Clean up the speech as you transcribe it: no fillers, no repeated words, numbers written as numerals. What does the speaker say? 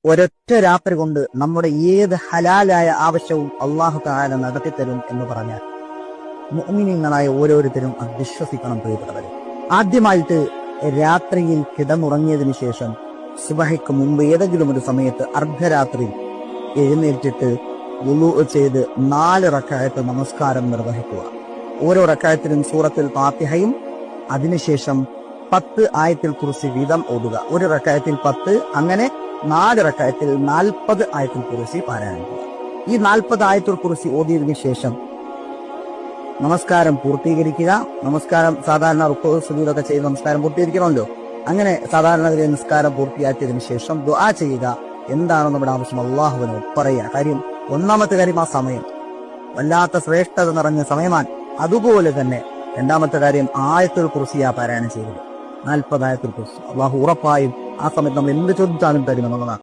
ഒരൊറ്റ രാത്രി കൊണ്ട് നമ്മുടെ ഏത് ഹലാലായ ആവശ്യവും അള്ളാഹു തആല നടത്തിത്തരും എന്ന് പറഞ്ഞാൽ മുഅ്മിനീങ്ങളായ ഓരോരുത്തരും അത് വിശ്വസിക്കണം പ്രിയപ്പെട്ടവരെ. ആദ്യമായിട്ട് രാത്രിയിൽ കിടന്നുറങ്ങിയതിനു ശേഷം സുബഹിക്ക് മുമ്പ് ഏതെങ്കിലും ഒരു സമയത്ത് അർദ്ധരാത്രി എഴുന്നേറ്റിട്ട് വുളൂ ചെയ്ത് 4 റക്അത്ത് നമസ്കാരം നിർവഹിക്കുക. ഓരോ റക്അത്തിലും സൂറത്തുൽ ഫാത്തിഹയും അതിനുശേഷം 10 ആയത്തുൽ കുർസി വീതം ഓതുക. ഒരു റക്അത്തിൽ 10, അങ്ങനെ 4 റക്അത്തിൽ 40 ആയത്തുൽ കുർസി പാരായണം ചെയ്യുക. ഈ 40 ആയത്തുൽ കുർസി ഓതിയതിനു ശേഷം നമസ്കാരം പൂർത്തീകരിക്കുക. നമസ്കാരം സാധാരണ റുക്കൂ സുജൂദൊക്കെ ചെയ്ത് നമസ്കാരം പൂർത്തീകരിക്കണമല്ലോ. അങ്ങനെ സാധാരണ നിസ്കാരം പൂർത്തിയാക്കിയതിനു ശേഷം ദുആ ചെയ്യുക. എന്താണ് നമ്മുടെ ആവശ്യം അള്ളാഹുവിനോട് പറയുക. കാര്യം ഒന്നാമത്തെ കാര്യം ആ സമയം വല്ലാത്ത ശ്രേഷ്ഠത നിറഞ്ഞ സമയമാണ്. അതുപോലെ തന്നെ രണ്ടാമത്തെ കാര്യം ആയത്തുൽ കുർസിയാ പാരായണം ചെയ്തത്. 40 ആയത്തുൽ കുർസി അള്ളാഹു ഉറപ്പായും ആ സമയത്ത് നമ്മൾ എന്ത് ചോദിച്ചാലും തരുമെന്നുള്ളതാണ്.